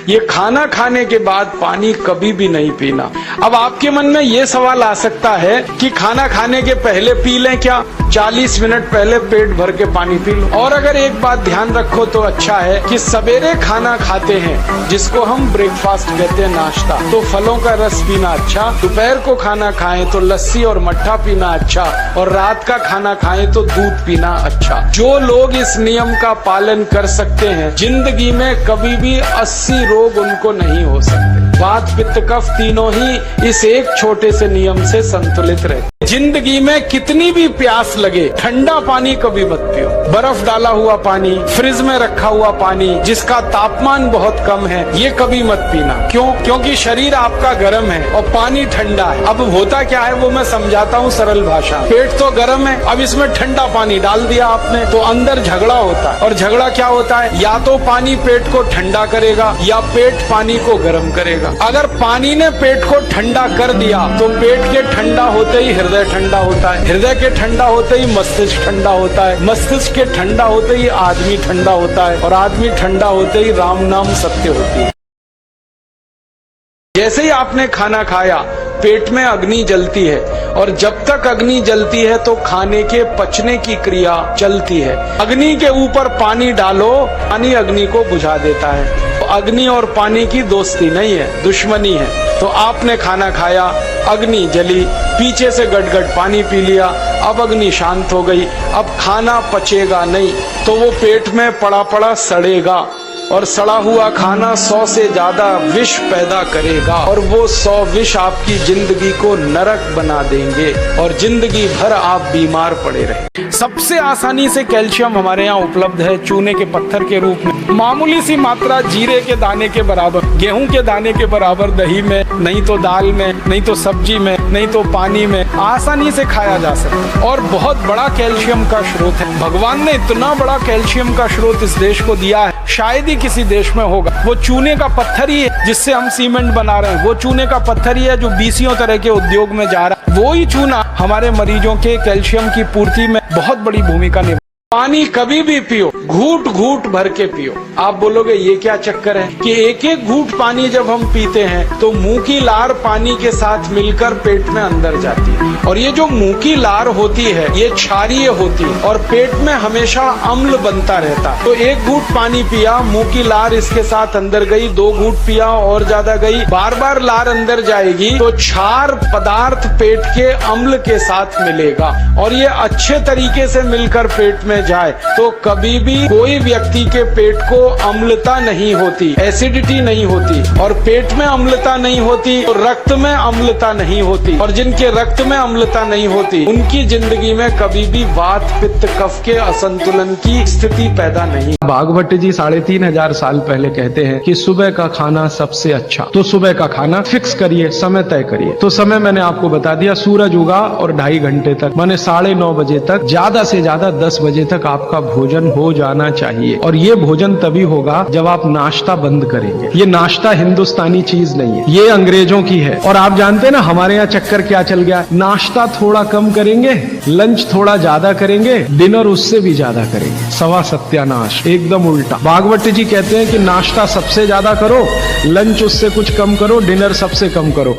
ये खाना खाने के बाद पानी कभी भी नहीं पीना। अब आपके मन में ये सवाल आ सकता है कि खाना खाने के पहले पी लें क्या? 40 मिनट पहले पेट भर के पानी पी लो। और अगर एक बात ध्यान रखो तो अच्छा है कि सवेरे खाना खाते हैं जिसको हम ब्रेकफास्ट कहते हैं, नाश्ता, तो फलों का रस पीना अच्छा। दोपहर को खाना खाएं तो लस्सी और मट्ठा पीना अच्छा, और रात का खाना खाएं तो दूध पीना अच्छा। जो लोग इस नियम का पालन कर सकते हैं, जिंदगी में कभी भी 80 रोग उनको नहीं हो सकते। वात पित्त कफ तीनों ही इस एक छोटे से नियम से संतुलित रहते। जिंदगी में कितनी भी प्यास लगे, ठंडा पानी कभी मत पियो। बर्फ डाला हुआ पानी, फ्रिज में रखा हुआ पानी जिसका तापमान बहुत कम है, ये कभी मत पीना। क्यों? क्योंकि शरीर आपका गर्म है और पानी ठंडा है। अब होता क्या है वो मैं समझाता हूँ सरल भाषा। पेट तो गर्म है, अब इसमें ठंडा पानी डाल दिया आपने तो अंदर झगड़ा होता है। और झगड़ा क्या होता है? या तो पानी पेट को ठंडा करेगा या पेट पानी को गर्म करेगा। अगर पानी ने पेट को ठंडा कर दिया तो पेट के ठंडा होते ही हृदय ठंडा होता है, हृदय के ठंडा होते ही मस्तिष्क ठंडा होता है, मस्तिष्क के ठंडा होते ही आदमी ठंडा होता है, और आदमी ठंडा होते ही राम नाम सत्य होती है। जैसे ही आपने खाना खाया, पेट में अग्नि जलती है, और जब तक अग्नि जलती है तो खाने के पचने की क्रिया चलती है। अग्नि के ऊपर पानी डालो, पानी अग्नि को बुझा देता है। तो अग्नि और पानी की दोस्ती नहीं है, दुश्मनी है। तो आपने खाना खाया, अग्नि जली, पीछे से गटगट पानी पी लिया, अब अग्नि शांत हो गई, अब खाना पचेगा नहीं तो वो पेट में पड़ा पड़ा सड़ेगा, और सड़ा हुआ खाना 100 से ज्यादा विष पैदा करेगा, और वो 100 विष आपकी जिंदगी को नरक बना देंगे और जिंदगी भर आप बीमार पड़े रहे। सबसे आसानी से कैल्शियम हमारे यहाँ उपलब्ध है चूने के पत्थर के रूप में। मामूली सी मात्रा जीरे के दाने के बराबर, गेहूं के दाने के बराबर दही में, नहीं तो दाल में, नहीं तो सब्जी में, नहीं तो पानी में आसानी से खाया जा सकता है, और बहुत बड़ा कैल्शियम का स्रोत है। भगवान ने इतना बड़ा कैल्शियम का स्रोत इस देश को दिया है, शायद ही किसी देश में होगा। वो चूने का पत्थर ही है जिससे हम सीमेंट बना रहे हैं, वो चूने का पत्थर ही है जो 20 तरह के उद्योग में जा रहा है। वो ही चूना हमारे मरीजों के कैल्शियम की पूर्ति में बहुत बड़ी भूमिका निभा। पानी कभी भी पियो, घूट घूट भर के पियो। आप बोलोगे ये क्या चक्कर है कि एक एक घूट पानी जब हम पीते हैं तो मुंह की लार पानी के साथ मिलकर पेट में अंदर जाती है, और ये जो मुंह की लार होती है ये क्षारीय होती है और पेट में हमेशा अम्ल बनता रहता है। तो एक घूट पानी पिया, मुंह की लार इसके साथ अंदर गई, 2 घूट पिया और ज्यादा गई, बार बार लार अंदर जाएगी तो क्षार पदार्थ पेट के अम्ल के साथ मिलेगा, और ये अच्छे तरीके से मिलकर पेट में जाए तो कभी भी कोई व्यक्ति के पेट को अम्लता नहीं होती, एसिडिटी नहीं होती, और पेट में अम्लता नहीं होती तो रक्त में अम्लता नहीं होती, और जिनके रक्त में अम्लता नहीं होती उनकी जिंदगी में कभी भी वात पित्त कफ के असंतुलन की स्थिति पैदा नहीं। भागवत जी 3500 साल पहले कहते हैं कि सुबह का खाना सबसे अच्छा। तो सुबह का खाना फिक्स करिए, समय तय करिए। तो समय मैंने आपको बता दिया, सूरज उगा और 2.5 घंटे तक, माने 9:30 बजे तक, ज्यादा से ज्यादा 10 बजे तक आपका भोजन हो जाना चाहिए। और ये भोजन तभी होगा जब आप नाश्ता बंद करेंगे। ये नाश्ता हिंदुस्तानी चीज नहीं है, ये अंग्रेजों की है। और आप जानते हैं ना हमारे यहाँ चक्कर क्या चल गया, नाश्ता थोड़ा कम करेंगे, लंच थोड़ा ज्यादा करेंगे, डिनर उससे भी ज्यादा करेंगे। सवा सत्यानाश, एकदम उल्टा। भागवत जी कहते हैं कि नाश्ता सबसे ज्यादा करो, लंच उससे कुछ कम करो, डिनर सबसे कम करो।